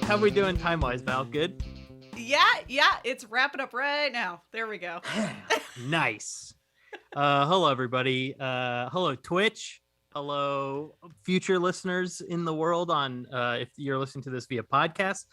How we doing time-wise, Val? Good? Yeah, it's wrapping up right now. There we go. Nice. Hello, everybody. Hello, Twitch. Hello, future listeners in the world on if you're listening to this via podcast.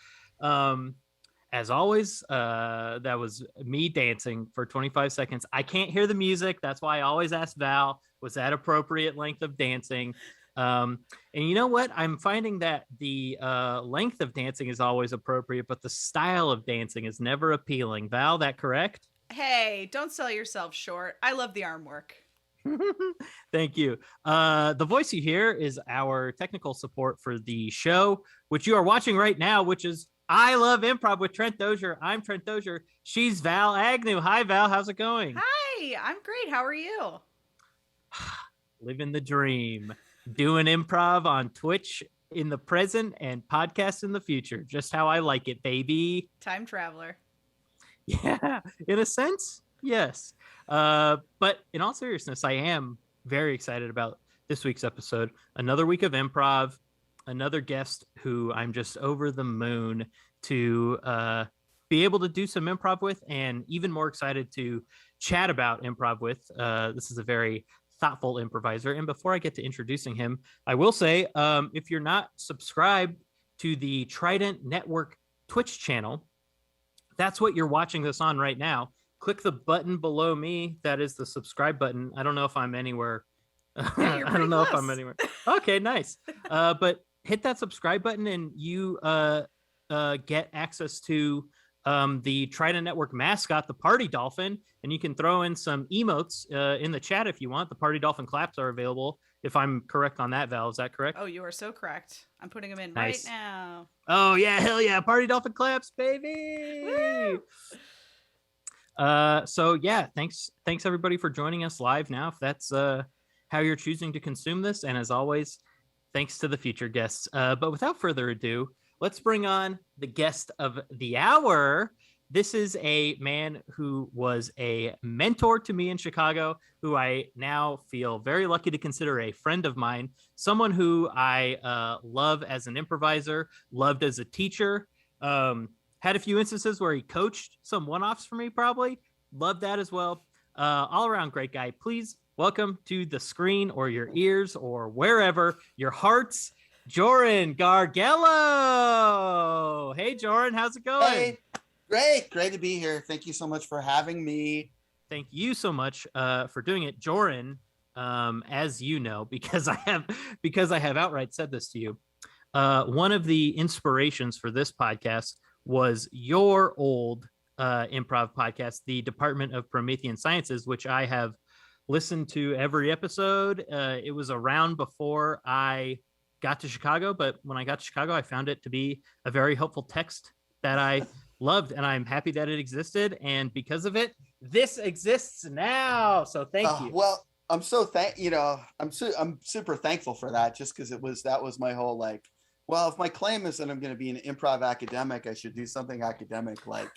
As always, that was me dancing for 25 seconds. I can't hear the music. That's why I always ask Val, was that appropriate length of dancing? And you know what? I'm finding that the length of dancing is always appropriate, but the style of dancing is never appealing. Val, that correct? Hey, don't sell yourself short. I love the arm work. Thank you. The voice you hear is our technical support for the show, which you are watching right now, which is I Love Improv with Trent Dozier. I'm Trent Dozier. She's Val Agnew. Hi, Val. How's it going? Hi, I'm great. How are you? Living the dream. Doing improv on Twitch in the present and podcast in the future. Just how I like it, baby. Time traveler. Yeah, in a sense, yes. But in all seriousness, I am very excited about this week's episode. Another week of improv, another guest who I'm just over the moon to be able to do some improv with, and even more excited to chat about improv with. This is a very thoughtful improviser. And before I get to introducing him, I will say, if you're not subscribed to the Trident Network Twitch channel, that's what you're watching this on right now. Click the button below me. That is the subscribe button. I don't know if I'm anywhere. Yeah, you're I don't know close. if I'm anywhere. Okay, nice. But hit that subscribe button and you get access to the Trident Network mascot, the Party Dolphin, and you can throw in some emotes in the chat if you want. The Party Dolphin claps are available. If I'm correct on that, Val, is that correct? Oh, you are so correct. I'm putting them in Nice. right now. Oh yeah, hell yeah, Party Dolphin claps, baby. Woo! So yeah, thanks everybody for joining us live now, if that's how you're choosing to consume this. And as always, thanks to the future guests. But without further ado, let's bring on the guest of the hour. This is a man who was a mentor to me in Chicago, who I now feel very lucky to consider a friend of mine, someone who I love as an improviser, loved as a teacher, had a few instances where he coached some one-offs for me, probably. Loved that as well. All around great guy. Please welcome to the screen or your ears or wherever, your hearts, Jorin Garguilo. Hey, Jorin, how's it going? Hey, great to be here. Thank you so much for having me. Thank you so much for doing it, Jorin. As you know, because I have outright said this to you. One of the inspirations for this podcast was your old improv podcast, the Department of Promethean Sciences, which I have listened to every episode. It was around before I got to Chicago, but when I got to Chicago, I found it to be a very helpful text that I loved, and I'm happy that it existed. And because of it, this exists now. So thank you. Well, I'm so I'm super thankful for that, just because that was my whole like, well, if my claim is that I'm going to be an improv academic, I should do something academic like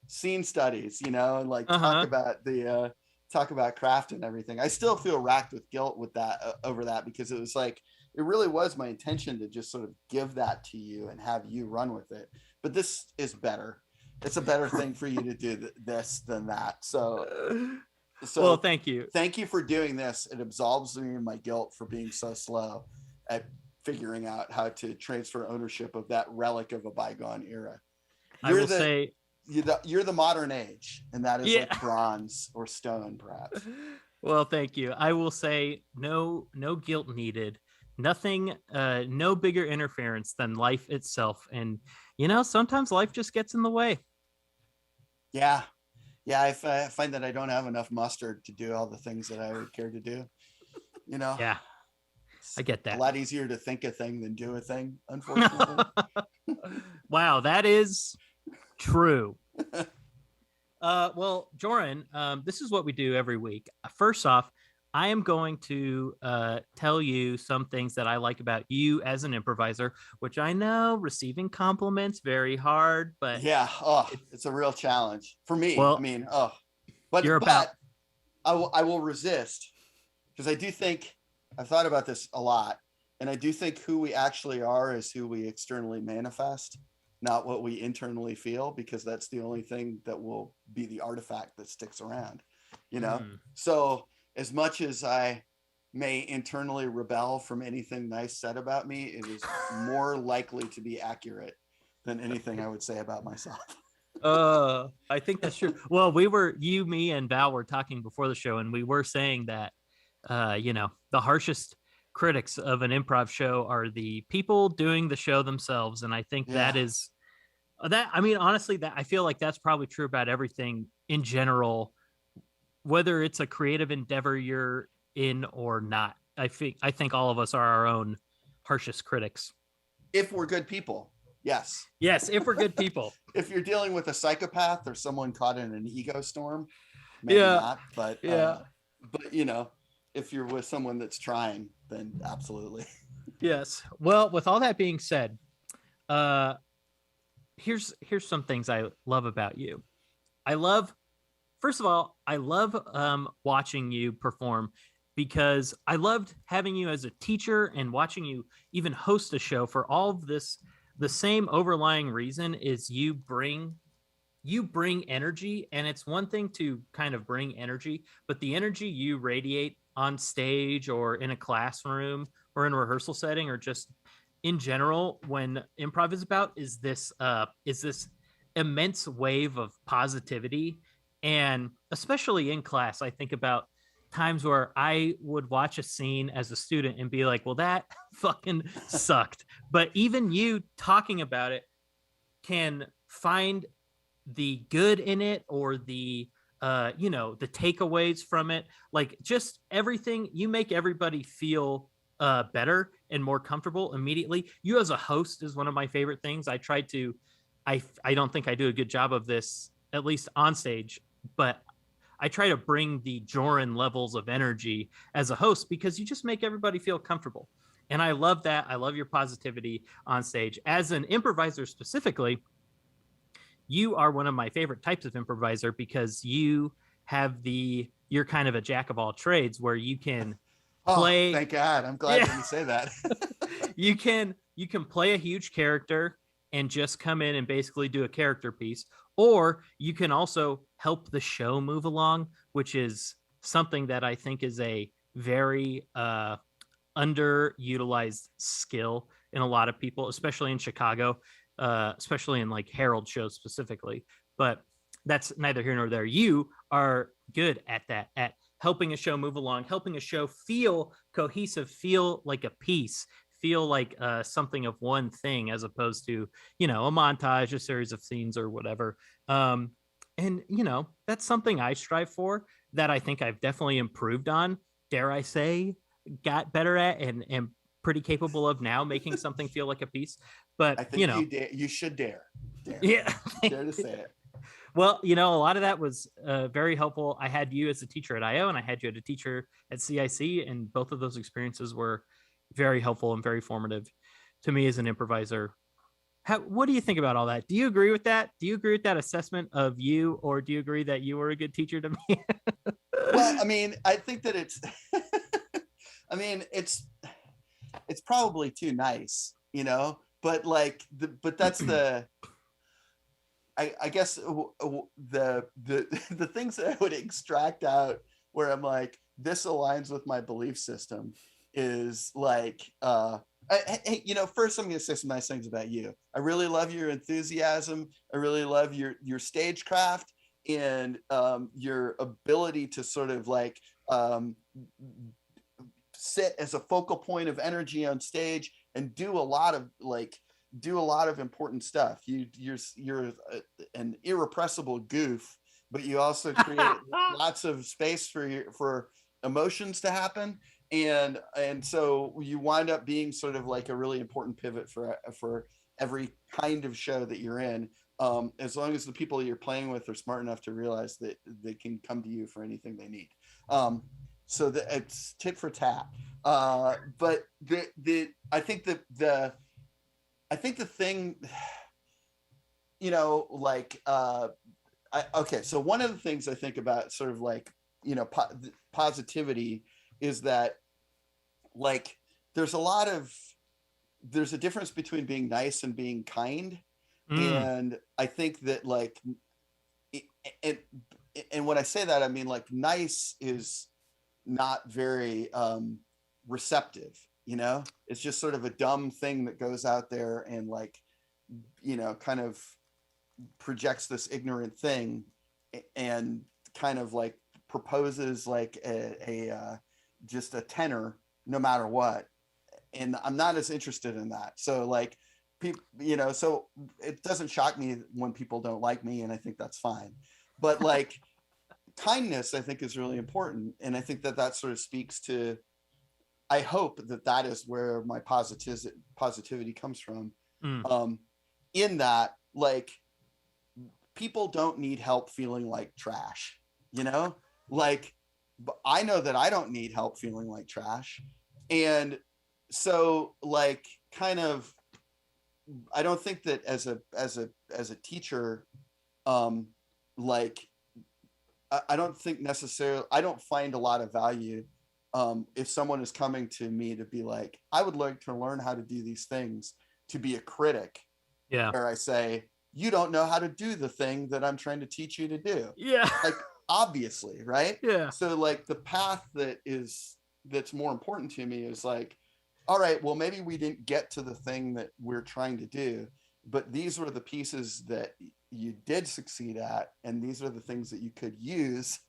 scene studies, and like talk about craft and everything. I still feel racked with guilt with that over that, because it was like, it really was my intention to just sort of give that to you and have you run with it. But this is better. It's a better thing for you to do this than that. So well, thank you. Thank you for doing this. It absolves me of my guilt for being so slow at figuring out how to transfer ownership of that relic of a bygone era. You're the modern age, and that is like bronze or stone, perhaps. Well, thank you. I will say no guilt needed. Nothing, no bigger interference than life itself. And, sometimes life just gets in the way. Yeah. I find that I don't have enough mustard to do all the things that I would care to do. Yeah, I get that. A lot easier to think a thing than do a thing, unfortunately. Wow, that is true. Well, Jorin, this is what we do every week. First off, I am going to tell you some things that I like about you as an improviser, which I know receiving compliments very hard, but yeah, it's a real challenge for me. Well, but I will resist, because I do think I've thought about this a lot. And I do think who we actually are is who we externally manifest, not what we internally feel, because that's the only thing that will be the artifact that sticks around, you know? So as much as I may internally rebel from anything nice said about me, it is more likely to be accurate than anything I would say about myself. I think that's true. Well, you, me, and Val were talking before the show, and we were saying that, the harshest critics of an improv show are the people doing the show themselves. And I think that Yeah. is that. I mean, honestly, that I feel like that's probably true about everything in general, whether it's a creative endeavor you're in or not. I think all of us are our own harshest critics. If we're good people, yes. Yes, if we're good people. If you're dealing with a psychopath or someone caught in an ego storm, maybe not. But if you're with someone that's trying, then absolutely. Yes. Well, with all that being said, here's some things I love about you. First of all, I love watching you perform, because I loved having you as a teacher and watching you even host a show for all of this. The same overlying reason is you bring energy, and it's one thing to kind of bring energy, but the energy you radiate on stage or in a classroom or in a rehearsal setting or just in general when improv is about is this immense wave of positivity. And especially in class, I think about times where I would watch a scene as a student and be like, well, that fucking sucked. But even you talking about it can find the good in it, or the the takeaways from it. Like, just everything, you make everybody feel better and more comfortable immediately. You as a host is one of my favorite things. I don't think I do a good job of this, at least on stage, but I try to bring the Jorin levels of energy as a host, because you just make everybody feel comfortable. And I love that. I love your positivity on stage. As an improviser specifically, you are one of my favorite types of improviser, because you're kind of a jack of all trades, where you can play. Oh, thank God. I'm glad that you say that. you can play a huge character and just come in and basically do a character piece, or you can also help the show move along, which is something that I think is a very underutilized skill in a lot of people, especially in Chicago, especially in like Herald shows specifically. But that's neither here nor there. You are good at that, at helping a show move along, helping a show feel cohesive, feel like a piece, feel like something of one thing, as opposed to, a montage, a series of scenes or whatever. And that's something I strive for, that I think I've definitely improved on, dare I say, got better at, and am pretty capable of now, making something feel like a piece. But I think you should dare. Yeah. Dare to say it. Well, a lot of that was very helpful. I had you as a teacher at IO, and I had you as a teacher at CIC, and both of those experiences were very helpful and very formative to me as an improviser. What do you think about all that? Do you agree with that? Do you agree with that assessment of you, or do you agree that you were a good teacher to me? Well, I mean, I think that it's it's probably too nice, but that's the, I guess the things that I would extract out where I'm like, this aligns with my belief system, is like, first I'm going to say some nice things about you. I really love your enthusiasm. I really love your stagecraft, and your ability to sort of like sit as a focal point of energy on stage and do a lot of important stuff. You're an irrepressible goof, but you also create lots of space for emotions to happen, and so you wind up being sort of like a really important pivot for every kind of show that you're in, as long as the people you're playing with are smart enough to realize that they can come to you for anything they need. So that it's tit for tat. But I think the thing, so one of the things I think about sort of like, positivity is that, like, there's a difference between being nice and being kind. Mm, And I think that like it, it, and when I say that, I mean like nice is not very receptive, you know? It's just sort of a dumb thing that goes out there and like, kind of projects this ignorant thing and kind of like proposes like just a tenor no matter what. And I'm not as interested in that. So like people, so it doesn't shock me when people don't like me, and I think that's fine. But like kindness, I think is really important, and I think that that sort of speaks to. I hope that that is where my positivity comes from. mm. Um, in that, like people don't need help feeling like trash, you know, like I know that I don't need help feeling like trash, and so like kind of I don't think that as a teacher, um, like I don't think necessarily I don't find a lot of value if someone is coming to me to be like, I would like to learn how to do these things, to be a critic, Yeah. where I say, you don't know how to do the thing that I'm trying to teach you to do. Yeah. Like, obviously, right? Yeah. So, like, the path that's more important to me is like, all right, well, maybe we didn't get to the thing that we're trying to do, but these were the pieces that you did succeed at, and these are the things that you could use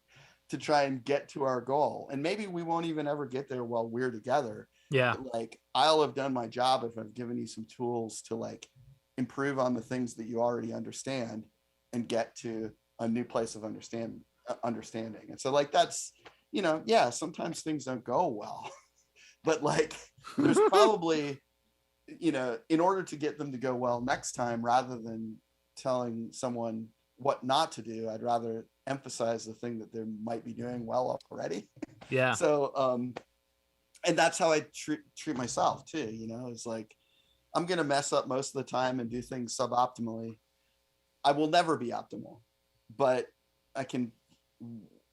to try and get to our goal. And maybe we won't even ever get there while we're together. Yeah. But like, I'll have done my job if I've given you some tools to like improve on the things that you already understand and get to a new place of understanding. And so like that's, yeah, sometimes things don't go well, but like there's probably, in order to get them to go well next time, rather than telling someone what not to do, I'd rather emphasize the thing that they might be doing well already. Yeah. So and that's how I treat myself too, it's like I'm going to mess up most of the time and do things suboptimally. I will never be optimal, but I can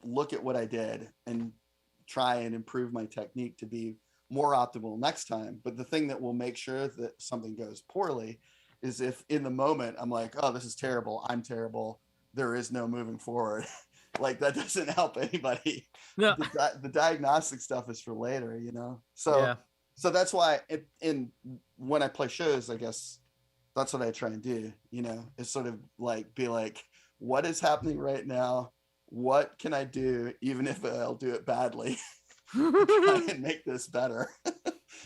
look at what I did and try and improve my technique to be more optimal next time. But the thing that will make sure that something goes poorly is if in the moment I'm like, oh, this is terrible, I'm terrible, there is no moving forward. Like that doesn't help anybody. No. The diagnostic stuff is for later, So Yeah. so that's why when I play shows, I guess that's what I try and do, is sort of like be like, what is happening right now? What can I do, even if I'll do it badly, try and make this better?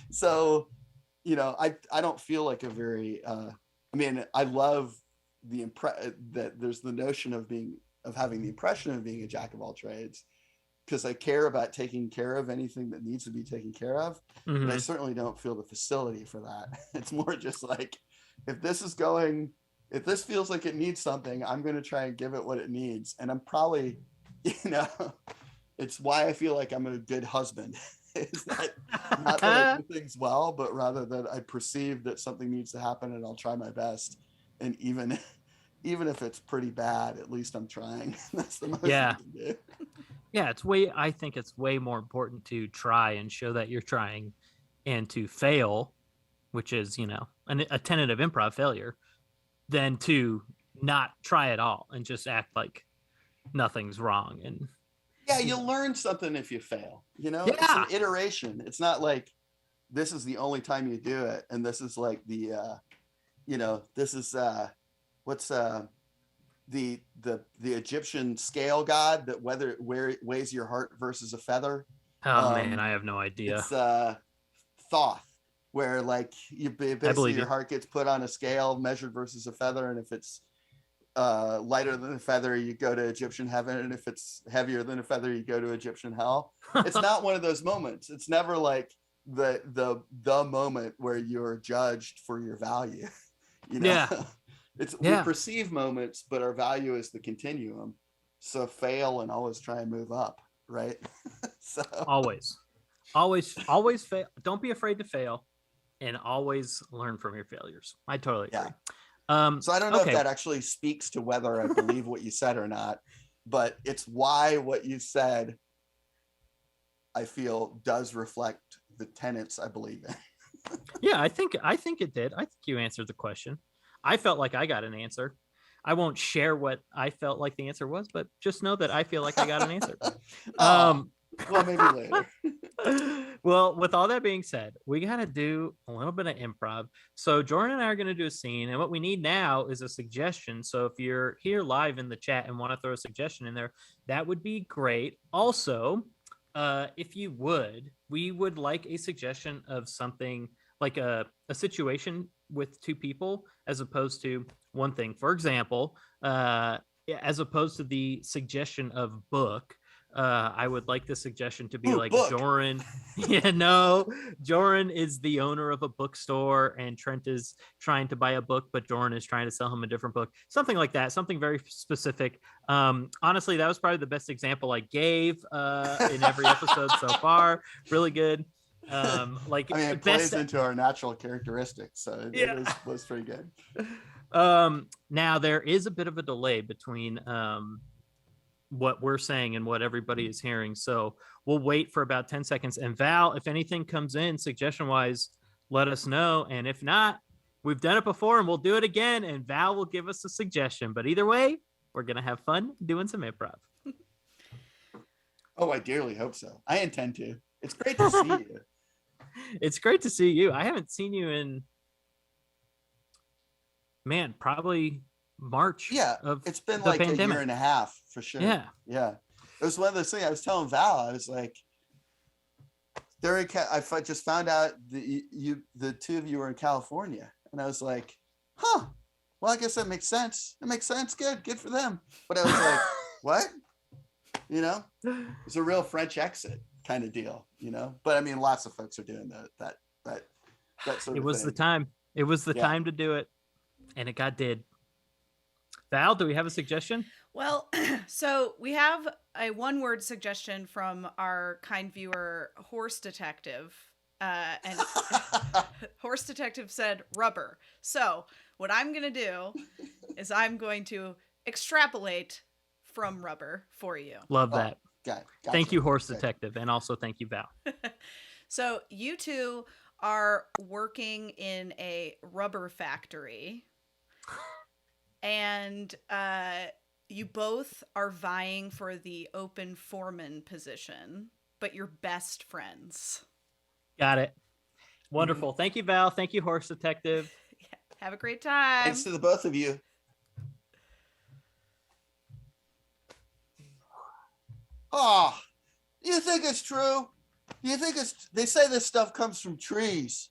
So, I don't feel like a very, I love that there's the notion of having the impression of being a jack of all trades, because I care about taking care of anything that needs to be taken care of. Mhm. But I certainly don't feel the facility for that. It's more just like, if this feels like it needs something, I'm going to try and give it what it needs. And I'm probably, it's why I feel like I'm a good husband. Is that not that I do things well, but rather that I perceive that something needs to happen and I'll try my best. And even if it's pretty bad, at least I'm trying. That's the most Yeah. I can do. Yeah, I think it's way more important to try and show that you're trying, and to fail, which is, a tenet of improv, failure, than to not try at all and just act like nothing's wrong. And Yeah, you'll learn something if you fail. It's yeah. an iteration. It's not like this is the only time you do it, and this is like the this is what's the Egyptian scale god that where it weighs your heart versus a feather. Oh man, I have no idea. It's Thoth, where like basically your heart gets put on a scale measured versus a feather, and if it's lighter than a feather, you go to Egyptian heaven, and if it's heavier than a feather, you go to Egyptian hell. It's not one of those moments. It's never like the moment where you're judged for your value. Yeah. We perceive moments, but our value is the continuum. So fail and always try and move up, right? So always fail. Don't be afraid to fail, and always learn from your failures. I totally agree. So I don't know if that actually speaks to whether I believe what you said or not, but it's why what you said, I feel, does reflect the tenets I believe in. Yeah, I think it did. I think you answered the question. I felt like I got an answer. I won't share what I felt like the answer was, but just know that I feel like I got an answer. Oh, well, maybe later. Well, with all that being said, we got to do a little bit of improv. So Jordan and I are going to do a scene, and what we need now is a suggestion. So if you're here live in the chat and want to throw a suggestion in there, that would be great. Also, if you would, we would like a suggestion of something like a situation with two people as opposed to one thing. For example, as opposed to the suggestion of book, I would like the suggestion to be like book. Jorin. Yeah, no, Jorin is the owner of a bookstore and Trent is trying to buy a book, but Jorin is trying to sell him a different book. Something like that, something very specific. Honestly, that was probably the best example I gave in every episode so far. Really good. Like, I mean, it plays into our natural characteristics, so it was pretty good. Now there is a bit of a delay between what we're saying and what everybody is hearing, so we'll wait for about 10 seconds. And Val, if anything comes in suggestion wise, let us know, and if not, we've done it before and we'll do it again, and Val will give us a suggestion. But either way, we're gonna have fun doing some improv. Oh, I dearly hope so. I intend to. It's great to see you. It's great to see you. I haven't seen you in, man, probably March. Yeah, it's been like pandemic. A year and a half for sure. Yeah. It was one of those things. I was telling Val, I was like, I just found out the two of you were in California, and I was like, huh. Well, I guess that makes sense. It makes sense. Good for them. But I was like, what? It's a real French exit kind of deal, But I mean, lots of folks are doing that sort of It was thing. the time. It was the time to do it, and it got did. Val, do we have a suggestion? Well, so we have a one-word suggestion from our kind viewer, Horse Detective. And Horse Detective said rubber. So what I'm going to do is I'm going to extrapolate from rubber for you. Love that. Gotcha. Thank you, Horse Detective. And also thank you, Val. So you two are working in a rubber factory. And you both are vying for the open foreman position, but you're best friends. Got it. Wonderful. Mm-hmm. Thank you, Val. Thank you, Horse Detective. Have a great time. Thanks to the both of you. Oh, you think it's true? You think they say this stuff comes from trees.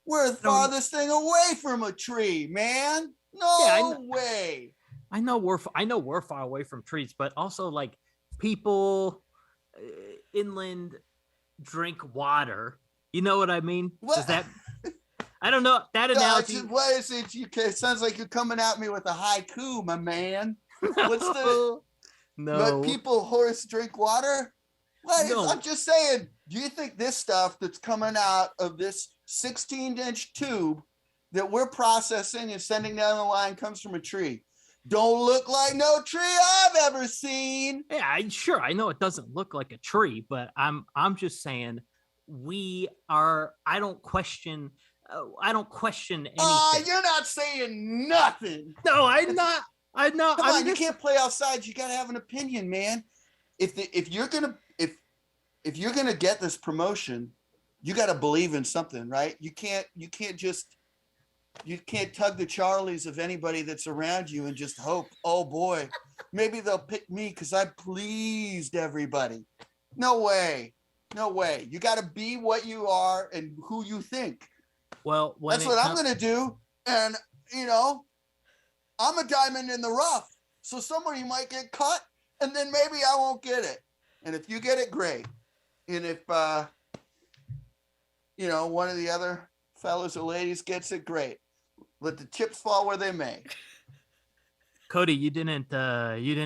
We're the farthest thing away from a tree, man. No way. I know we're far away from trees, but also like people inland drink water. You know what I mean? What? Does that? I don't know that analogy. What is it? It sounds like you're coming at me with a haiku, my man. What's the? No. But people horse drink water. No. I'm just saying. Do you think this stuff that's coming out of this 16-inch tube that we're processing and sending down the line comes from a tree? Don't look like no tree I've ever seen. Yeah, I know it doesn't look like a tree, but I'm just saying I don't question anything. You're not saying nothing. No, I'm not. Come on, you can't play outside. You got to have an opinion, man. If you're gonna get this promotion, you got to believe in something, right? You can't tug the Charlies of anybody that's around you and just hope, oh boy, maybe they'll pick me because I pleased everybody. No way. You got to be what you are and who you think. Well, that's what I'm going to do. And, I'm a diamond in the rough. So somebody might get cut and then maybe I won't get it. And if you get it, great. And if, one of the other fellas or ladies gets it, great. Let the chips fall where they may. Cody, you didn't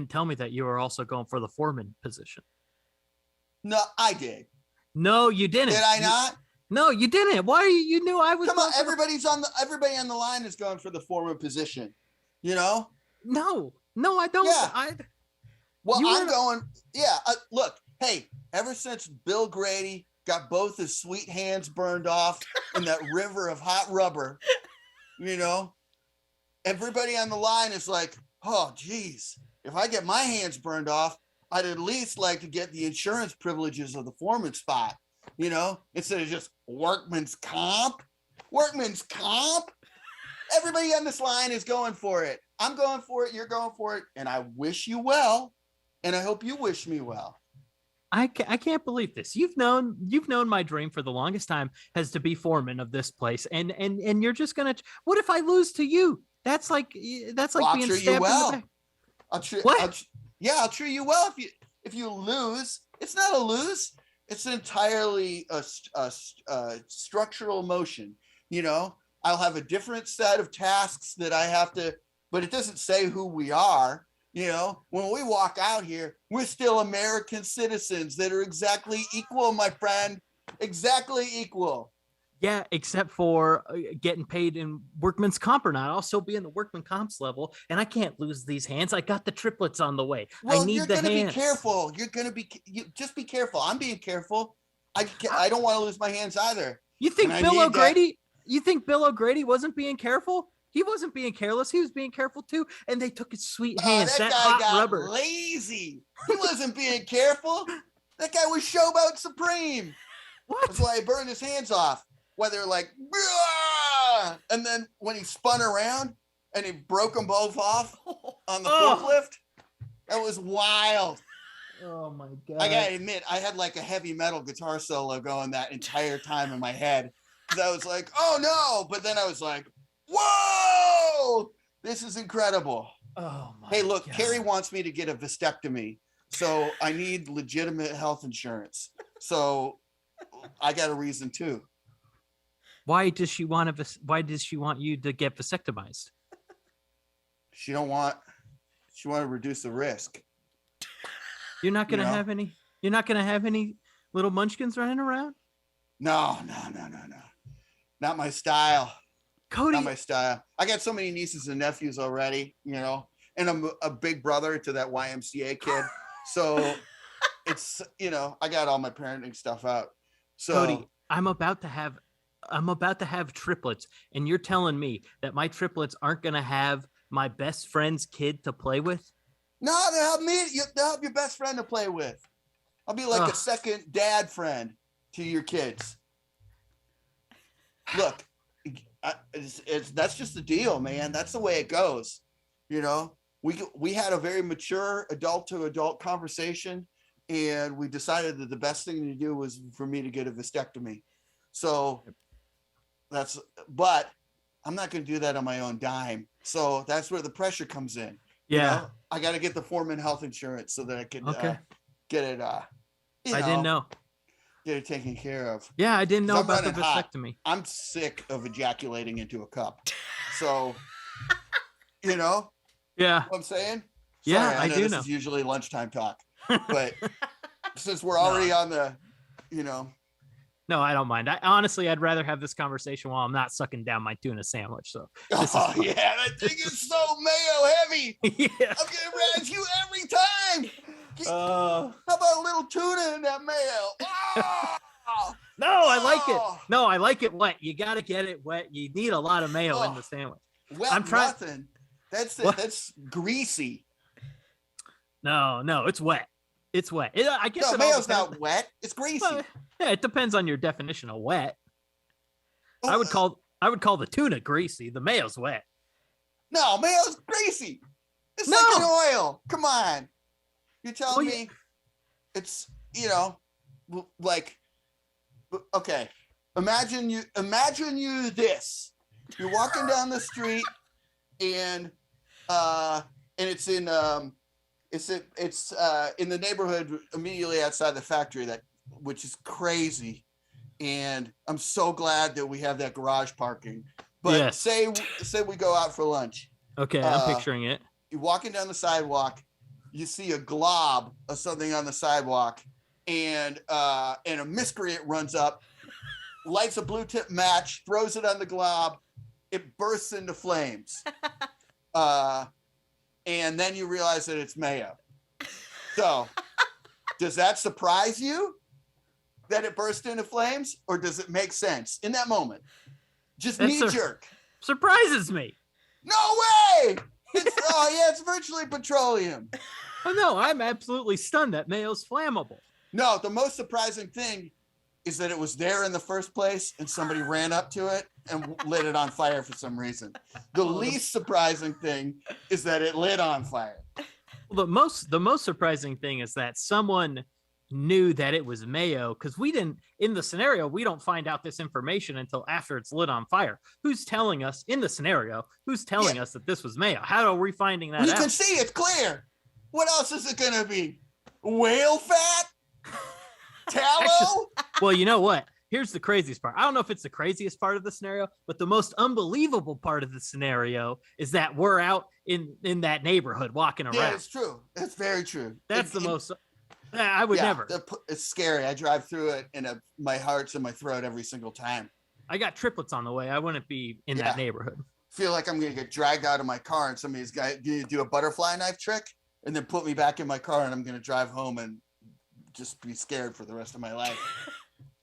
tell me that you were also going for the foreman position. No, I did. No, you didn't. Did I not? No, you didn't. Why? You knew I was. Come on, everybody on the line is going for the foreman position. No, I don't. Yeah. I'm going. Yeah. Look, hey, ever since Bill Grady got both his sweet hands burned off in that river of hot rubber, everybody on the line is like, oh, geez, if I get my hands burned off, I'd at least like to get the insurance privileges of the foreman spot, instead of just workman's comp. Workman's comp. Everybody on this line is going for it. I'm going for it. You're going for it. And I wish you well. And I hope you wish me well. I can't believe this. You've known my dream for the longest time has to be foreman of this place. And you're just going to, what if I lose to you? That's like being stabbed in the back. I'll treat you well. If you lose, it's not a lose. It's entirely a structural motion. I'll have a different set of tasks that I have to, but it doesn't say who we are. When we walk out here, we're still American citizens that are exactly equal, my friend. Exactly equal. Yeah, except for getting paid in workman's comp or not. I'll still be in the workman comps level, and I can't lose these hands. I got the triplets on the way. Well, I need the hands. You're gonna be careful. Just be careful. I'm being careful. I don't want to lose my hands either. You think Bill O'Grady? You think Bill O'Grady wasn't being careful? He wasn't being careless. He was being careful too. And they took his sweet hands. That guy hot got rubber. Lazy. He wasn't being careful. That guy was showboat supreme. What? That's why he burned his hands off. Whether like, and then when he spun around and he broke them both off on the forklift, that was wild. Oh my God. I gotta admit, I had like a heavy metal guitar solo going that entire time in my head. Because I was like, oh no. But then I was like, whoa, this is incredible. Oh my Hey, look, God. Carrie wants me to get a vasectomy. So I need legitimate health insurance. So I got a reason too. Why does she want you to get vasectomized? She want to reduce the risk. You're not gonna have any. You're not gonna have any little munchkins running around. No. Not my style. Cody. Not my style. I got so many nieces and nephews already, and I'm a big brother to that YMCA kid. So it's, I got all my parenting stuff out. So Cody, I'm about to have triplets, and you're telling me that my triplets aren't gonna have my best friend's kid to play with? No, they'll have your best friend to play with. I'll be like a second dad friend to your kids. Look, that's just the deal, man. That's the way it goes. We had a very mature adult to adult conversation, and we decided that the best thing to do was for me to get a vasectomy. So but I'm not going to do that on my own dime. So that's where the pressure comes in. Yeah. I got to get the foreman health insurance so that I can get it. I didn't know. Get it taken care of. Yeah, I didn't know about the vasectomy. I'm sick of ejaculating into a cup. So, Yeah. What I'm saying? Yeah, Sorry, I do this know. is usually lunchtime talk. But since we're already on the, No, I don't mind. I'd rather have this conversation while I'm not sucking down my tuna sandwich. So that thing is so mayo heavy. Yeah. I'm gonna razz you every time. How about a little tuna in that mayo? No, I like it. No, I like it wet. You got to get it wet. You need a lot of mayo in the sandwich. Wet I'm trying. Nothing. That's greasy. No, it's wet. It's wet. I guess mayo's not wet. It's greasy. Well, yeah, it depends on your definition of wet. I would call the tuna greasy. The mayo's wet. No, mayo's greasy. It's like an oil. Come on. You're telling me it's, like, okay. Imagine you this. You're walking down the street and it's in in the neighborhood immediately outside the factory, which is crazy. And I'm so glad that we have that garage parking. But say we go out for lunch. Okay, I'm picturing it. You're walking down the sidewalk, you see a glob of something on the sidewalk, and a miscreant runs up, lights a blue tip match, throws it on the glob, it bursts into flames. And then you realize that it's mayo. So, does that surprise you? that it burst into flames, or does it make sense in that moment? Just That's knee jerk. Surprises me. No way! It's virtually petroleum. Oh no, I'm absolutely stunned that mayo's flammable. No, the most surprising thing is that it was there in the first place and somebody ran up to it and lit it on fire for some reason. The least surprising thing is that it lit on fire. Well, the most surprising thing is that someone knew that it was mayo, because we didn't, in the scenario, we don't find out this information until after it's lit on fire. Who's telling us in the scenario? Who's telling us that this was mayo? How are we finding that out? You can see it's clear. What else is it gonna be? Whale fat? Tallow? Actually, well, you know what? Here's the craziest part. I don't know if it's the craziest part of the scenario, but the most unbelievable part of the scenario is that we're out in that neighborhood walking around. Yeah, it's true. It's very true. That's the most. I would never. It's scary. I drive through it and my heart's in my throat every single time. I got triplets on the way. I wouldn't be in that neighborhood. Feel like I'm gonna get dragged out of my car and somebody's gonna do a butterfly knife trick and then put me back in my car and I'm gonna drive home and just be scared for the rest of my life.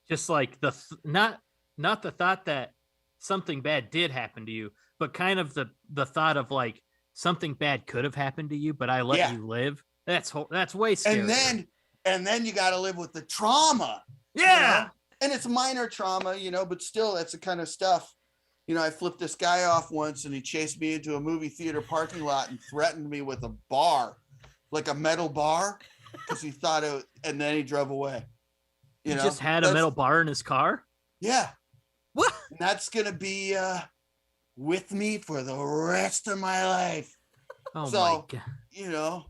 Just like not the thought that something bad did happen to you, but kind of the thought of like something bad could have happened to you, but I let you live. That's way scarier. And then you got to live with the trauma. Yeah. You know? And it's minor trauma, but still that's the kind of stuff. I flipped this guy off once and he chased me into a movie theater parking lot and threatened me with a bar, like a metal bar, because he thought and then he drove away. He just had a metal bar in his car? Yeah. What? And that's going to be with me for the rest of my life. Oh my God.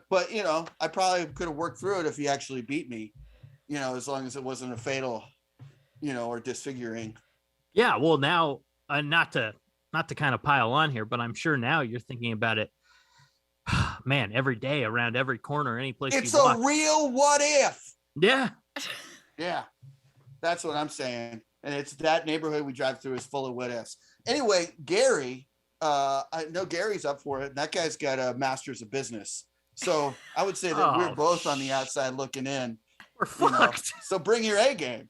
But I probably could have worked through it if he actually beat me, as long as it wasn't a fatal, or disfiguring. Yeah. Well, now, not to kind of pile on here, but I'm sure now you're thinking about it, man, every day around every corner, any place. It's a real what if. Yeah. Yeah. That's what I'm saying. And it's that neighborhood we drive through is full of what ifs. Anyway, Gary, I know Gary's up for it. And that guy's got a master's of business. So I would say that we're both on the outside looking in. We're fucked. So bring your A game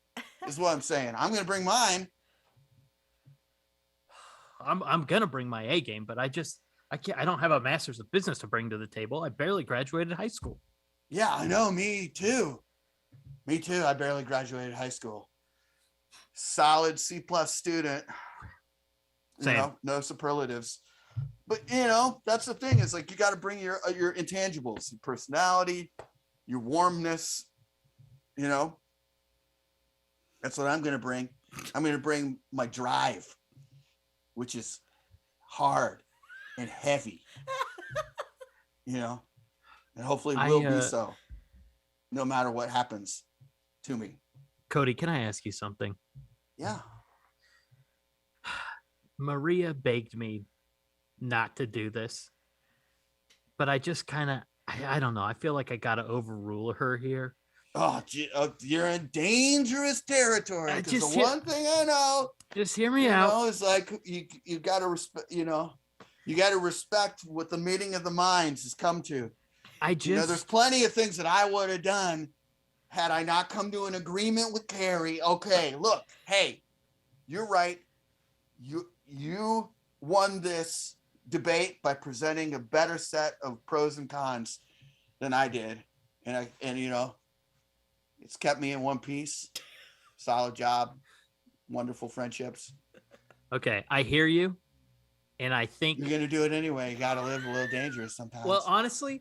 is what I'm saying. I'm going to bring mine. I'm going to bring my A game, but I don't have a master's of business to bring to the table. I barely graduated high school. Yeah, I know. Me too. I barely graduated high school. Solid C+ student. Same. No superlatives. But that's the thing. Is like you got to bring your intangibles, your personality, your warmness. That's what I'm going to bring. I'm going to bring my drive, which is hard and heavy. And hopefully will be so, no matter what happens to me. Cody, can I ask you something? Yeah. Maria begged me not to do this, but I just kind of, I don't know. I feel like I got to overrule her here. Oh, you're in dangerous territory. Because the one thing I know, just hear me out. It's like you got to respect. You got to respect what the meeting of the minds has come to. There's plenty of things that I would have done had I not come to an agreement with Carrie. Okay, look, hey, you're right. You won this debate by presenting a better set of pros and cons than I did, and it's kept me in one piece. Solid job, wonderful friendships. Okay, I hear you. And I think you're gonna do it anyway. You gotta live a little dangerous sometimes. Well, honestly,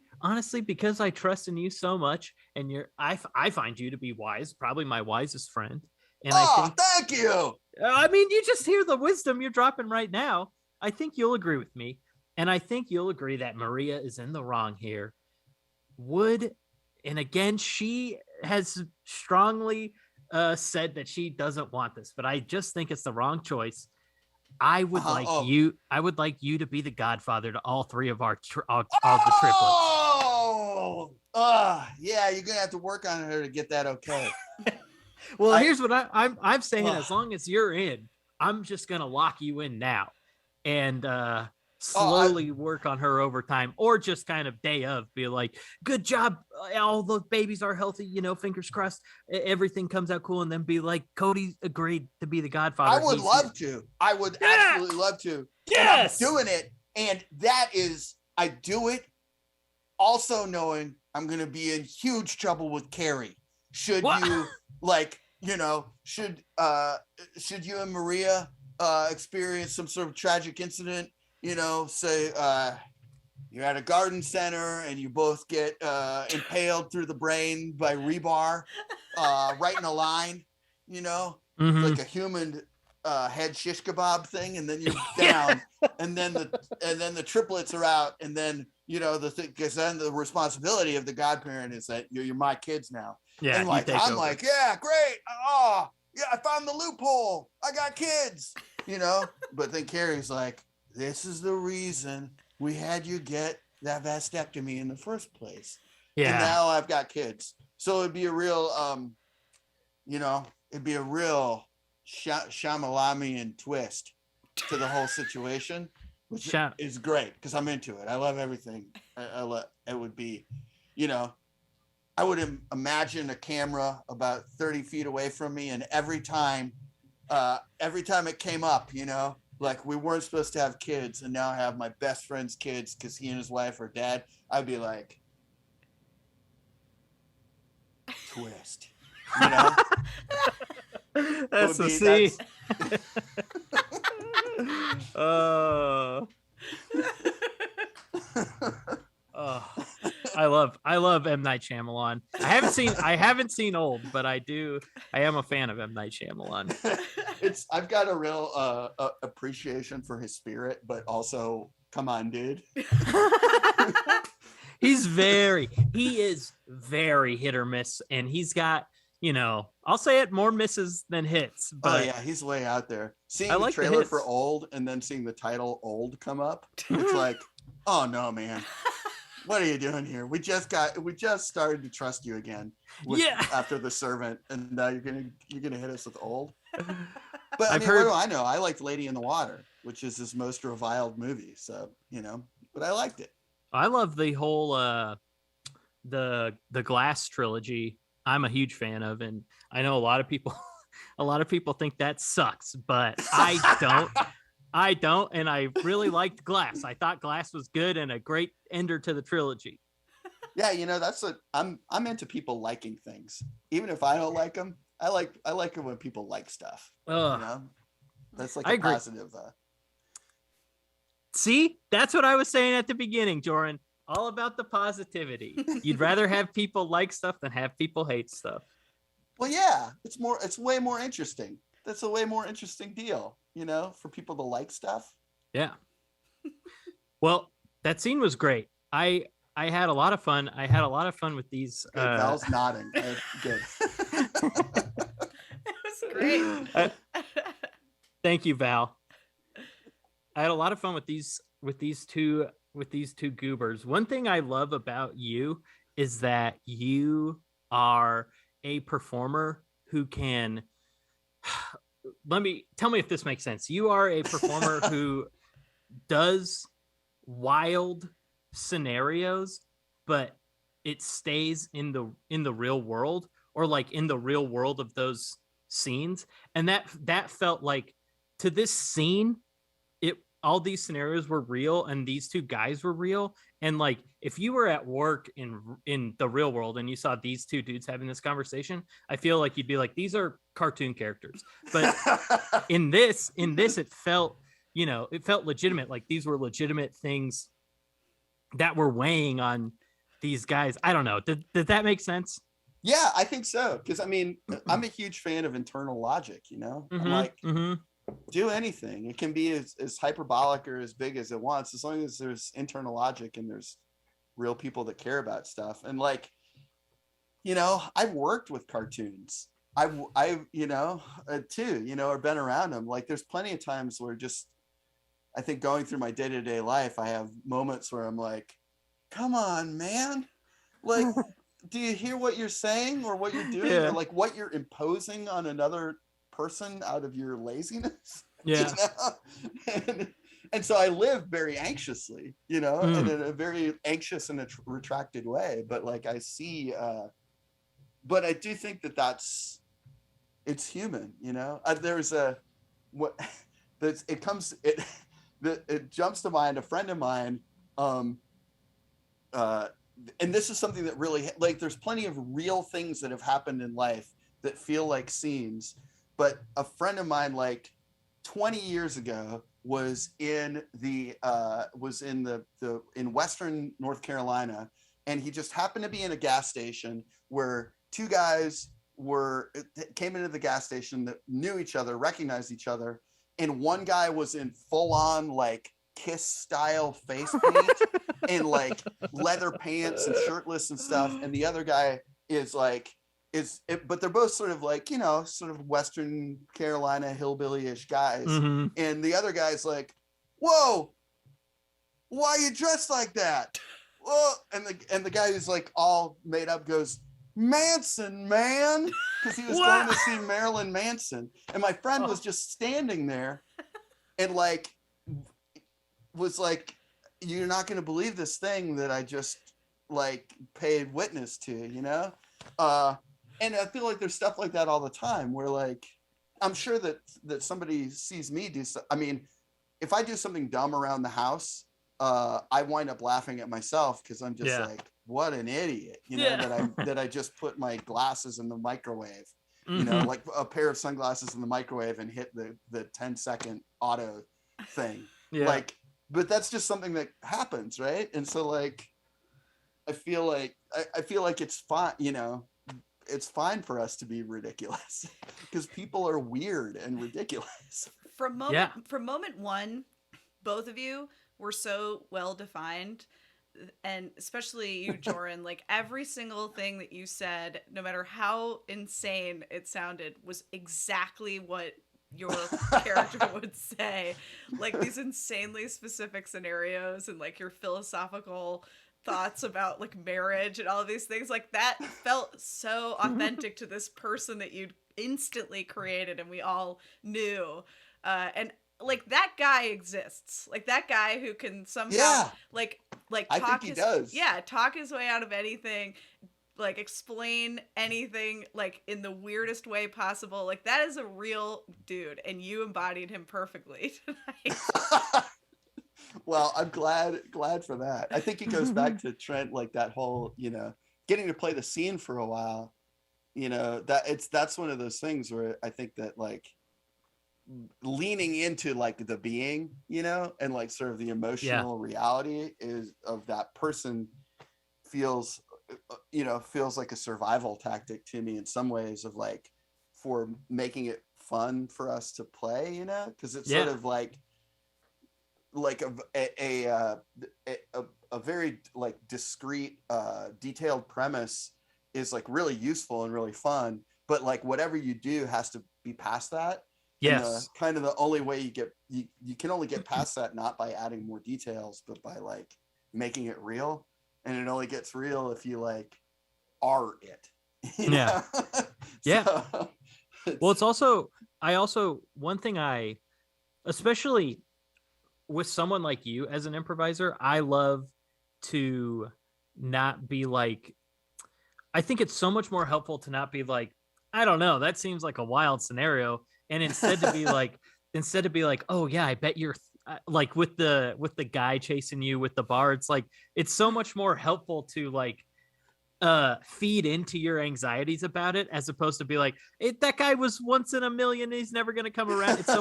because I trust in you so much, and I find you to be wise, probably my wisest friend. And I think, thank you. I mean, you just hear the wisdom you're dropping right now. I think you'll agree with me, and I think you'll agree that Maria is in the wrong here. And again, she has strongly said that she doesn't want this, but I just think it's the wrong choice. I would like you to be the godfather to all three of all the triplets. Yeah, you're gonna have to work on her to get that okay. Well, here's what I'm saying. As long as you're in, I'm just gonna lock you in now. And slowly work on her over time, or just kind of day of be like, good job, all the babies are healthy, fingers crossed, everything comes out cool, and then be like, Cody agreed to be the godfather. I would love to. I would absolutely love to. Yes. And I'm doing it. And that is, I do it also knowing I'm going to be in huge trouble with Carrie. Should you should you and Maria experience some sort of tragic incident, say you're at a garden center and you both get impaled through the brain by rebar, right in a line, like a human head shish kebab thing, and then you're down, and then the triplets are out, and then because then the responsibility of the godparent is that you're my kids now. Yeah, and I'm like, yeah, great. Oh, yeah, I found the loophole. I got kids, But then Carrie's like, this is the reason we had you get that vasectomy in the first place. Yeah. And now I've got kids. So it'd be a real, Shyamalamian twist to the whole situation, which is great because I'm into it. I love everything. It would be, I would imagine a camera about 30 feet away from me, and every time it came up, like we weren't supposed to have kids, and now I have my best friend's kids because he and his wife are dead, I'd be like, twist, That's the scene. I love M. Night Shyamalan. I haven't seen Old, but I am a fan of M. Night Shyamalan. I've got a real appreciation for his spirit, but also, come on, dude. He is very hit or miss, and he's got, I'll say it, more misses than hits. But yeah, he's way out there. Seeing the trailer for Old and then seeing the title Old come up, it's like, oh no, man. What are you doing here? We just started to trust you again. After The Servant, and now you're gonna hit us with Old. But what do I know? I liked Lady in the Water, which is his most reviled movie. So but I liked it. I love the whole the Glass trilogy. I'm a huge fan of, and I know a lot of people think that sucks, but I don't. I don't, and I really liked Glass. I thought Glass was good and a great ender to the trilogy. Yeah, that's what I'm into, people liking things, even if I don't like them. I like it when people like stuff. That's like a positive. See, that's what I was saying at the beginning, Jorin. All about the positivity. You'd rather have people like stuff than have people hate stuff. Well, yeah, it's way more interesting. That's a way more interesting deal, for people to like stuff. Yeah. Well, that scene was great. I had a lot of fun. I had a lot of fun with these. Val's nodding. Good. That was great. Thank you, Val. I had a lot of fun with these two goobers. One thing I love about you is that you are a performer who can. Tell me if this makes sense. You are a performer who does wild scenarios, but it stays in the real world, or like in the real world of those scenes. And that felt like, to this scene, all these scenarios were real and these two guys were real. And like, if you were at work in the real world and you saw these two dudes having this conversation, I feel like you'd be like, these are cartoon characters. But in this, it felt legitimate. Like these were legitimate things that were weighing on these guys. I don't know. Did that make sense? Yeah, I think so. Because I'm a huge fan of internal logic, Mm-hmm, I'm like, mm-hmm. Do anything. It can be as hyperbolic or as big as it wants, as long as there's internal logic and there's real people that care about stuff. And like, I've worked with cartoons. I've too, or been around them. Like there's plenty of times where I think going through my day-to-day life, I have moments where I'm like, come on, man. Like, do you hear what you're saying or what you're doing? Yeah. Or like what you're imposing on another person out of your laziness? Yeah. and so I live very anxiously, you know, and Mm. in a very anxious and retracted way. But like I see, but I do think that it's human, you know. There's a what that's it jumps to mind. A friend of mine, uh, and this is something that really like there's plenty of real things that have happened in life that feel like scenes, but a friend of mine like 20 years ago was in the in Western North Carolina, and he just happened to be in a gas station where two guys came into the gas station that knew each other, recognized each other, and one guy was in full on like Kiss style face paint and like leather pants and shirtless and stuff, and the other guy is like but they're both sort of like, you know, sort of Western Carolina hillbilly-ish guys. Mm-hmm. And the other guy's like, whoa, why you dressed like that? Whoa. And the guy who's like all made up goes, Manson, man, because he was going to see Marilyn Manson. And my friend was just standing there and like was like, you're not going to believe this thing that I just like paid witness to, you know? And I feel like there's stuff like that all the time where like, I'm sure that somebody sees me do so. I mean, if I do something dumb around the house, I wind up laughing at myself because I'm just like, what an idiot, you know, that I just put my glasses in the microwave, you know, like a pair of sunglasses in the microwave and hit the 10-second auto thing. Like, but that's just something that happens, right? And so like, I feel like it's fine, you know, it's fine for us to be ridiculous because people are weird and ridiculous. From moment one, both of you were so well defined, and especially you, Jorin, like every single thing that you said, no matter how insane it sounded, was exactly what your character would say. Like these insanely specific scenarios and like your philosophical thoughts about like marriage and all of these things, like that felt so authentic to this person that you'd instantly created and we all knew. And like that guy exists, like that guy who can somehow like I talk think he does. talk his way out of anything, like explain anything like in the weirdest way possible. Like that is a real dude and you embodied him perfectly tonight. Well, I'm glad for that. I think it goes back to Trent, like that whole, you know, getting to play the scene for a while, you know, that's one of those things where I think that like leaning into like the being, you know, and like sort of the emotional reality is of that person feels like a survival tactic to me in some ways of like for making it fun for us to play, you know, because it's sort of like a very like discrete detailed premise is like really useful and really fun, but like whatever you do has to be past that. Kind of the only way you can only get past that not by adding more details but by like making it real, and it only gets real if you like are it, you know? Well, it's also one thing I especially with someone like you as an improviser, I love to not be like, I think it's so much more helpful to not be like, I don't know, that seems like a wild scenario. And instead to be like, oh yeah, I bet you're like with the guy chasing you with the bar. It's like, it's so much more helpful to like, feed into your anxieties about it as opposed to be like that guy was once in a million, he's never going to come around. It's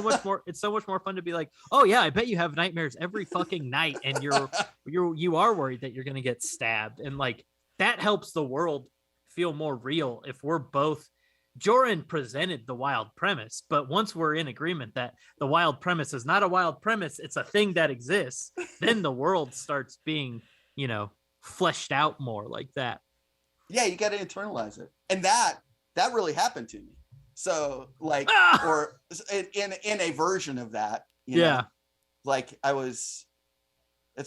so much more fun to be like, oh yeah, I bet you have nightmares every fucking night and you are worried that you're going to get stabbed, and like that helps the world feel more real. If we're both, Jorin presented the wild premise, but once we're in agreement that the wild premise is not a wild premise, it's a thing that exists, then the world starts being, you know, fleshed out more like that. Yeah, you got to internalize it, and that really happened to me. So like, or in a version of that, you know, like it's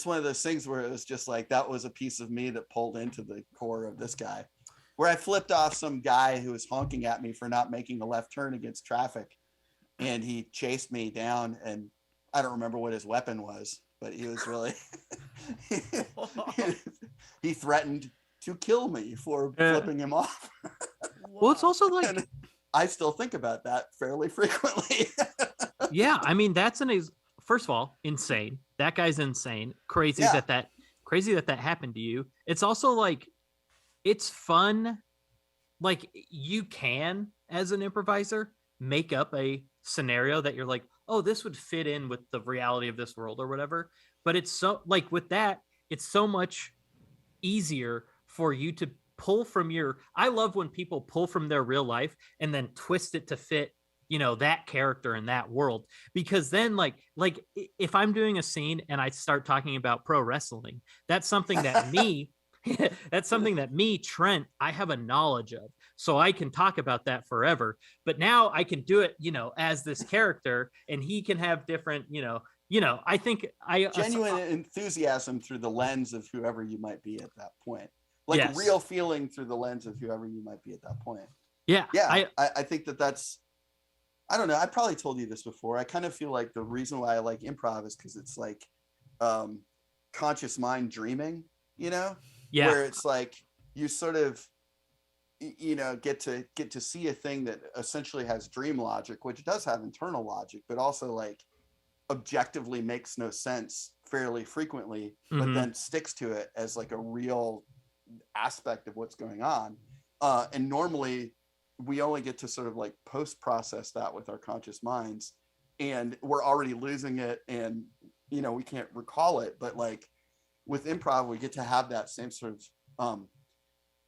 one of those things where it was just like that was a piece of me that pulled into the core of this guy, where I flipped off some guy who was honking at me for not making a left turn against traffic, and he chased me down, and I don't remember what his weapon was, but he was really he threatened to kill me for flipping him off. Well, it's also like, and I still think about that fairly frequently. yeah, I mean, first of all, insane. That guy's insane. Crazy Yeah. that happened to you. It's also like, it's fun. Like, you can, as an improviser, make up a scenario that you're like, oh, this would fit in with the reality of this world or whatever. But it's so, like, with that, it's so much easier for you to pull from I love when people pull from their real life and then twist it to fit, that character in that world. Because then like if I'm doing a scene and I start talking about pro wrestling, that's something that me, Trent, I have a knowledge of. So I can talk about that forever. But now I can do it, as this character, and he can have different, I think genuine enthusiasm through the lens of whoever you might be at that point. Like, yes. Real feeling through the lens of whoever you might be at that point. Yeah. Yeah. I think that's, I don't know. I probably told you this before. I kind of feel like the reason why I like improv is because it's like conscious mind dreaming, Yeah. where it's like you sort of, get to see a thing that essentially has dream logic, which does have internal logic, but also like objectively makes no sense fairly frequently, but then sticks to it as like a real aspect of what's going on. And normally we only get to sort of like post-process that with our conscious minds, and we're already losing it, and we can't recall it. But like with improv, we get to have that same sort of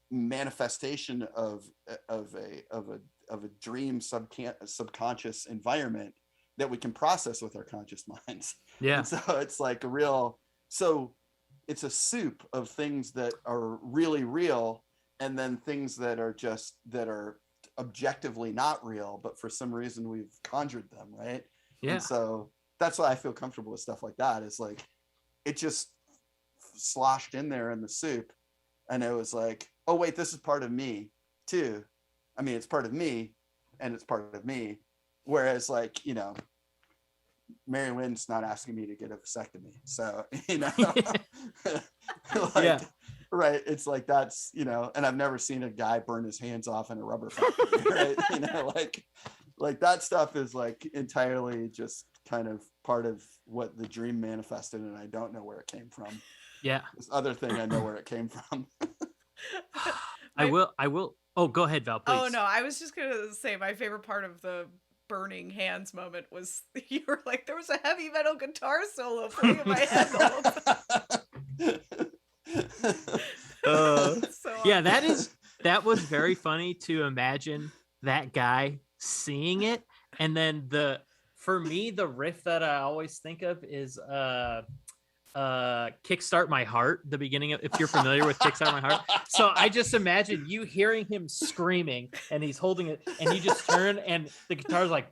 manifestation of a dream subconscious environment that we can process with our conscious minds. Yeah. And so it's like it's a soup of things that are really real, and then things that are objectively not real, but for some reason we've conjured them, right? Yeah. And so that's why I feel comfortable with stuff like that. Is like it just sloshed in there in the soup, and it was like, oh wait, this is part of me too. I mean, it's part of me, and it's part of me. Whereas like, Mary Lynn's not asking me to get a vasectomy. So, like, yeah. Right. It's like, that's, and I've never seen a guy burn his hands off in a rubber factory, right? Like that stuff is like entirely just kind of part of what the dream manifested, and I don't know where it came from. Yeah. This other thing, I know where it came from. I will. Oh, go ahead, Val, please. Oh no, I was just gonna say my favorite part of the burning hands moment was you were like, there was a heavy metal guitar solo playing in my head the whole time. Yeah, that was very funny to imagine that guy seeing it. And then for me, the riff that I always think of is Kickstart My Heart, the beginning of, if you're familiar with Kickstart My Heart. So I just imagine you hearing him screaming, and he's holding it, and you just turn and the guitar's like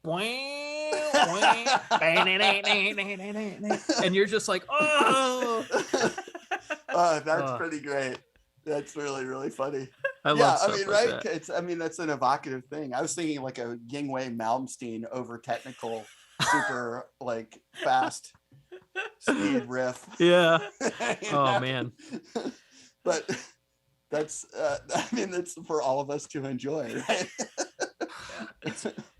and you're just like, oh. That's pretty great. That's really, really funny. I love stuff like right? that. That's an evocative thing. I was thinking like a Yingwei Malmsteen over technical, super like fast speed riff. Yeah. Oh man. But that's it's for all of us to enjoy, right?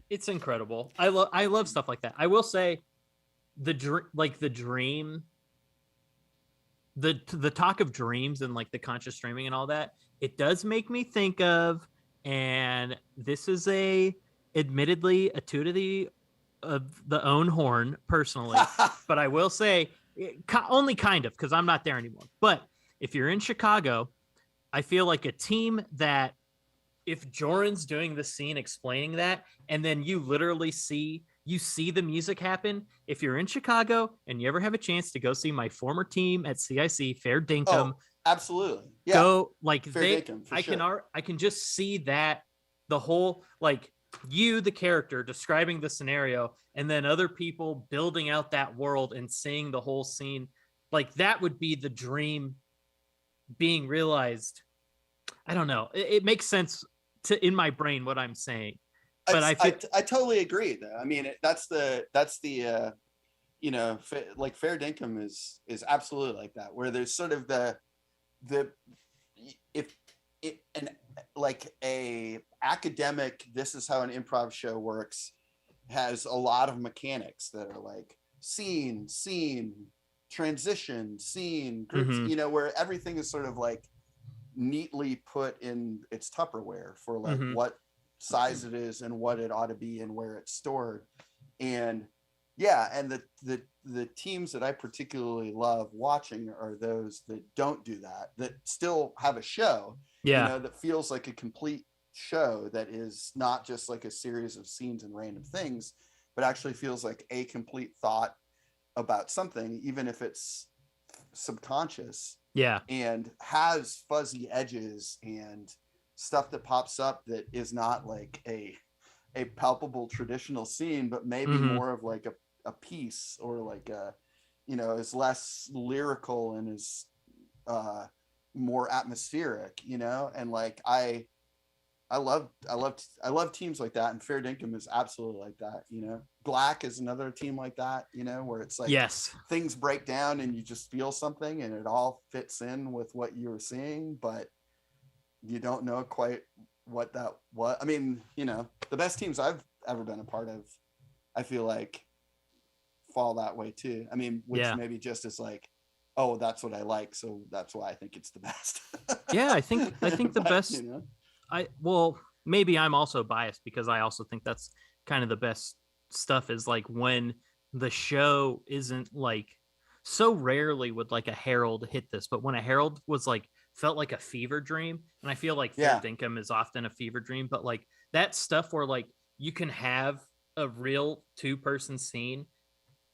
It's incredible. I love stuff like that. I will say the talk of dreams and like the conscious dreaming and all that, it does make me think of, and this is admittedly a toot of the own horn personally, but I will say only kind of, because I'm not there anymore. But if you're in Chicago, I feel like a team that, if Jorin's doing the scene explaining that, and then you literally see the music happen. If you're in Chicago and you ever have a chance to go see my former team at CIC, Fair Dinkum, absolutely, yeah. Go like Fair Dinkum, for sure. I can just see that, the whole, like, you, the character, describing the scenario, and then other people building out that world and seeing the whole scene. Like, that would be the dream being realized. I don't know. It makes sense in my brain what I'm saying. But I totally agree though. I mean, that's the like Fair Dinkum is absolutely like that, where there's sort of the if it and like a academic, this is how an improv show works, has a lot of mechanics that are like scene, transition, scene, groups, where everything is sort of like neatly put in its Tupperware for like what size it is and what it ought to be and where it's stored. And and the teams that I particularly love watching are those that don't do that, that still have a show, that feels like a complete show, that is not just like a series of scenes and random things, but actually feels like a complete thought about something, even if it's subconscious, and has fuzzy edges and stuff that pops up that is not like a palpable traditional scene, but maybe more of like a piece, or like is less lyrical and is more atmospheric, and like I love teams like that, and Fair Dinkum is absolutely like that. Black is another team like that, where it's like things break down and you just feel something and it all fits in with what you were seeing, but you don't know quite what that was. I mean, the best teams I've ever been a part of, I feel like fall that way too. I mean, which maybe just is like, oh, that's what I like, so that's why I think it's the best. I think the best. Well, maybe I'm also biased because I also think that's kind of the best stuff, is like when the show isn't like, so rarely would like a Herald hit this, but when a Herald was like, felt like a fever dream, and I feel like Fair Dinkum is often a fever dream, but like that stuff where like you can have a real 2-person scene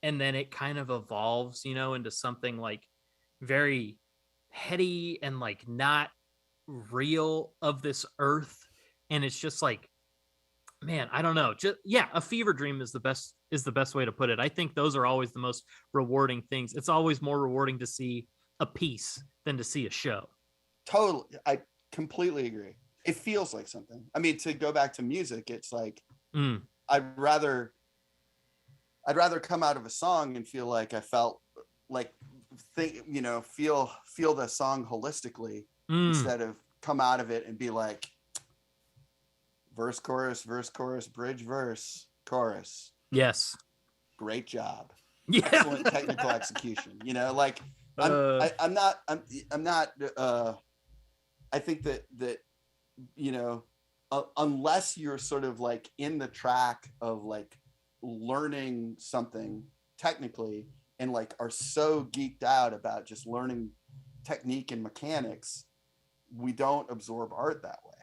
and then it kind of evolves, into something like very heady and like not real of this earth, and it's just like, man, I don't know, just a fever dream is the best way to put it. I think those are always the most rewarding things. It's always more rewarding to see a piece than to see a show. Totally, I completely agree. It feels like something. I mean, to go back to music, it's like I'd rather come out of a song and feel like I felt like feel the song holistically, instead of come out of it and be like verse chorus, bridge verse chorus. Yes, great job. Excellent technical execution. Like I'm not I think that unless you're sort of like in the track of like learning something technically and like are so geeked out about just learning technique and mechanics, we don't absorb art that way.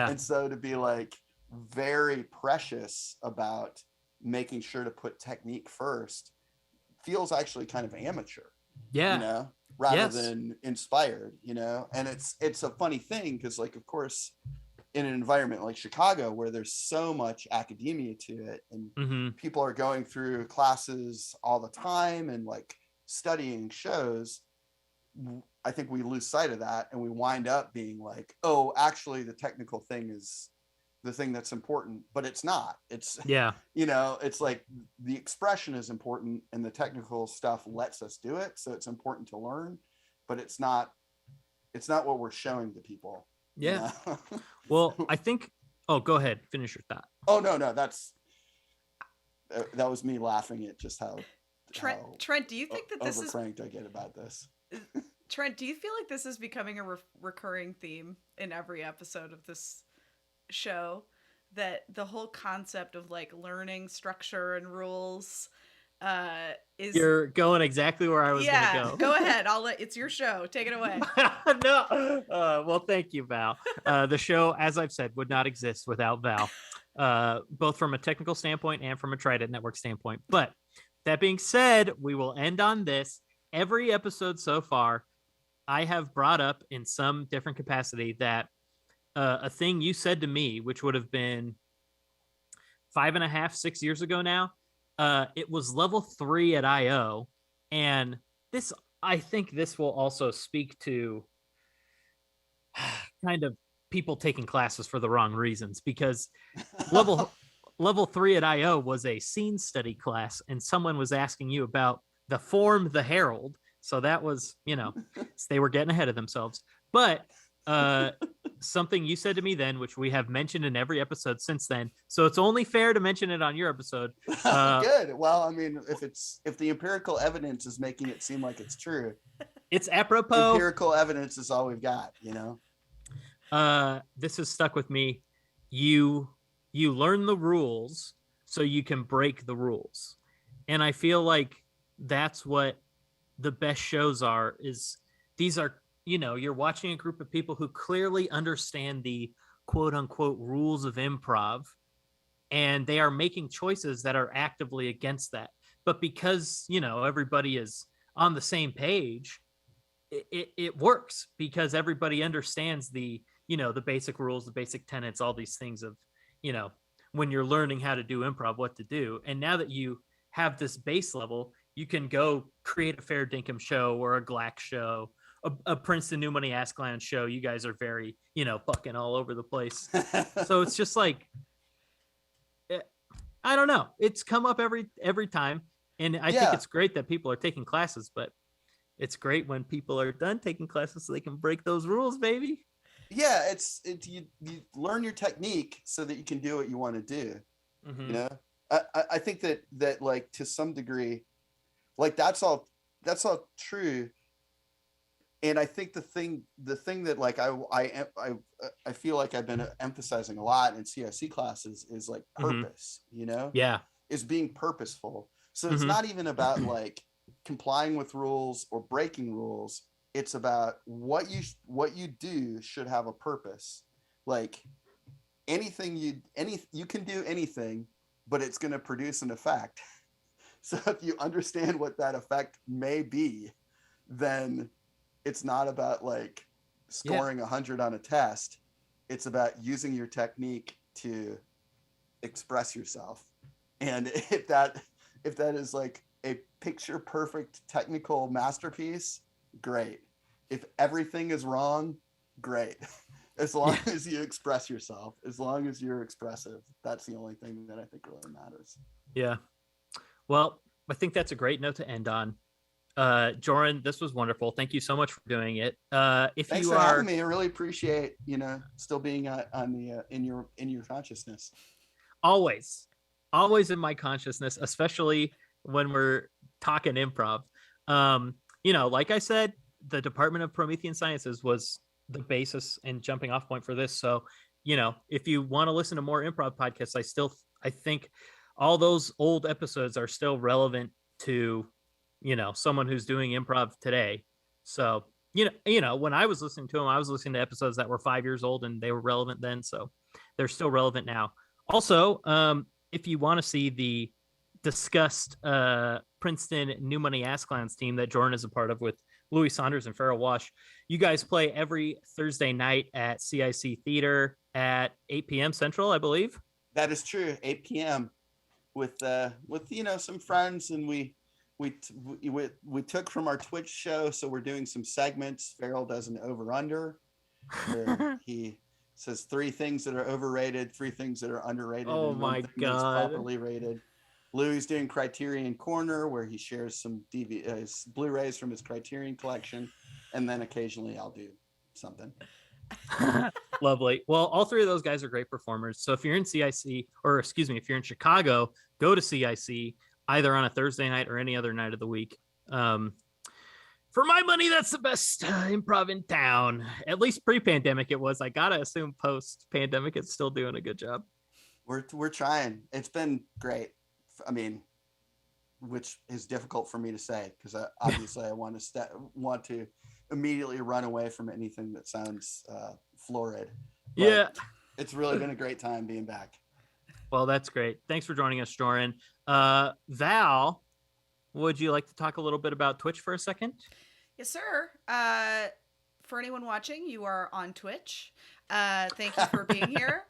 And so to be like very precious about making sure to put technique first feels actually kind of amateur, rather than inspired, and it's a funny thing because like, of course, in an environment like Chicago where there's so much academia to it and people are going through classes all the time and like studying shows, I think we lose sight of that and we wind up being like, oh, actually the technical thing is the thing that's important, but it's not. It's it's like the expression is important and the technical stuff lets us do it, so it's important to learn, but it's not what we're showing to people. Well, I think go ahead, finish your thought. That was me laughing at just how Trent, do you think that this is overcranked I get about this? Trent, do you feel like this is becoming a recurring theme in every episode of this show, that the whole concept of like learning structure and rules is... You're going exactly where I was gonna go. Go ahead, it's your show, take it away. No, well, thank you, Val. The show, as I've said, would not exist without Val, both from a technical standpoint and from a Trident Network standpoint. But that being said, we will end on this. Every episode so far, I have brought up in some different capacity that a thing you said to me, which would have been 5.5, 6 years ago now, it was level 3 at IO. And I think this will also speak to kind of people taking classes for the wrong reasons, because level level 3 at IO was a scene study class, and someone was asking you about the form the herald. So that was, they were getting ahead of themselves. But something you said to me then, which we have mentioned in every episode since then, so it's only fair to mention it on your episode. Good. Well, I mean, if the empirical evidence is making it seem like it's true, it's apropos. Empirical evidence is all we've got, This has stuck with me. You learn the rules so you can break the rules, and I feel like that's what the best shows are. Is these are, you're watching a group of people who clearly understand the quote unquote rules of improv, and they are making choices that are actively against that. But because, everybody is on the same page, it works because everybody understands the, the basic rules, the basic tenets, all these things of, when you're learning how to do improv, what to do. And now that you have this base level, you can go create a Fair Dinkum show or a Glack show, a Princeton New Money Ask Clown show. You guys are very, fucking all over the place. So it's just like, I don't know. It's come up every time. And I think it's great that people are taking classes, but it's great when people are done taking classes so they can break those rules, baby. Yeah, you learn your technique so that you can do what you want to do. Mm-hmm. I think that like to some degree, like that's all true. And I think the thing that like I feel like I've been emphasizing a lot in CIC classes is like purpose, is being purposeful. So it's not even about like complying with rules or breaking rules. It's about what you do should have a purpose. Like you can do anything, but it's going to produce an effect. So if you understand what that effect may be, then it's not about like scoring 100 on a test. It's about using your technique to express yourself. And if that is like a picture perfect technical masterpiece, great. If everything is wrong, great. As long as you express yourself, as long as you're expressive, that's the only thing that I think really matters. Yeah. Well, I think that's a great note to end on. Jorin, this was wonderful. Thank you so much for doing it. Thanks for having me. I really appreciate, still being on the in your consciousness. Always in my consciousness, especially when we're talking improv. Like I said, the Department of Promethean Sciences was the basis and jumping off point for this. So, if you want to listen to more improv podcasts, I think all those old episodes are still relevant to, someone who's doing improv today. So, when I was listening to them, I was listening to episodes that were 5 years old and they were relevant then. So they're still relevant now. Also, if you want to see the discussed Princeton New Money Ask Clowns team that Jorin is a part of with Louis Saunders and Farrell Wash, you guys play every Thursday night at CIC Theater at 8 p.m. Central, I believe. That is true. 8 p.m. with some friends, and we took from our Twitch show, so we're doing some segments. Farrell does an over/under. He says 3 things that are overrated, 3 things that are underrated. Oh and my God! That's properly rated. Louis doing Criterion Corner, where he shares some Blu-rays from his Criterion collection, and then occasionally I'll do something. Lovely. Well, all 3 of those guys are great performers. So if you're in CIC, or excuse me, if you're in Chicago, go to CIC either on a Thursday night or any other night of the week. For my money, that's the best improv in town. At least pre-pandemic it was. I gotta assume post-pandemic it's still doing a good job. We're trying. It's been great. I mean, which is difficult for me to say because obviously I want to immediately run away from anything that sounds florid. But it's really been a great time being back. Well, that's great. Thanks for joining us, Jorin. Val, would you like to talk a little bit about Twitch for a second? Yes, sir. For anyone watching, you are on Twitch. Thank you for being here.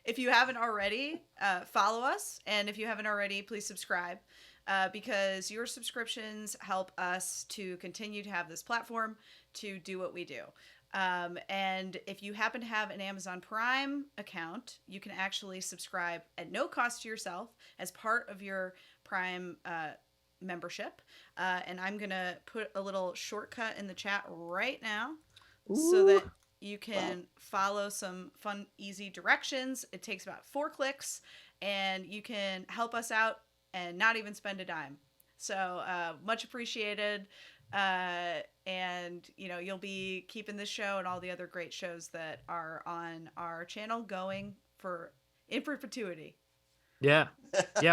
If you haven't already, follow us. And if you haven't already, please subscribe because your subscriptions help us to continue to have this platform to do what we do. And if you happen to have an Amazon Prime account, you can actually subscribe at no cost to yourself as part of your Prime membership. And I'm going to put a little shortcut in the chat right now so that you can follow some fun, easy directions. It takes about 4 clicks, and you can help us out and not even spend a dime. So much appreciated. And you'll be keeping this show and all the other great shows that are on our channel going in perpetuity. Yeah.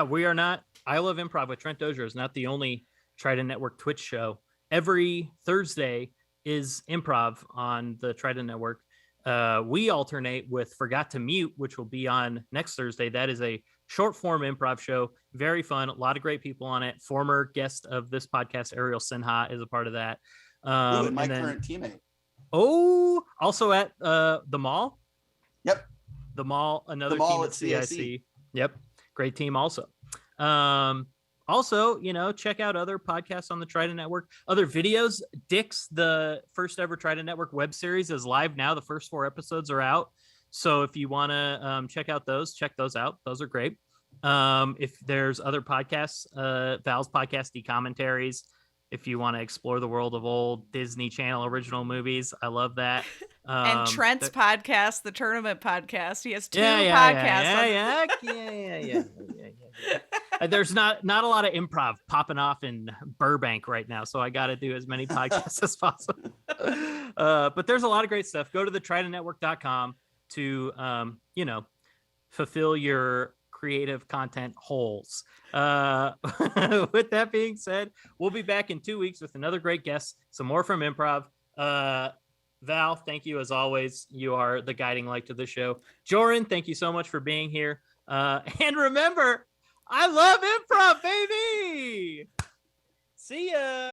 We are not. I Love Improv with Trent Dozier is not the only Trident Network Twitch show. Every Thursday is Improv on the Trident Network. We alternate with Forgot to Mute, which will be on next Thursday. That is a short form improv show. Very fun. A lot of great people on it. Former guest of this podcast, Ariel Sinha, is a part of that. And my current teammate. Oh, also at the Mall. Yep. The Mall, another the mall team at CIC. Yep. Great team also. Also, check out other podcasts on the Trident Network, other videos. Dick's, the first ever Trident Network web series, is live now. The first 4 episodes are out. So if you want to check out those, check those out. Those are great. If there's other podcasts, Val's podcast, D-Commentaries, if you want to explore the world of old Disney Channel original movies, I love that. And Trent's podcast, the Tournament Podcast. He has 2 podcasts. Yeah. There's not a lot of improv popping off in Burbank right now, so I got to do as many podcasts as possible. But there's a lot of great stuff. Go to the tridentnetwork.com to fulfill your creative content holes. With that being said, we'll be back in 2 weeks with another great guest, some more from Improv. Val, thank you as always. You are the guiding light to the show. Jorin, thank you so much for being here. And remember, I love improv, baby. See ya.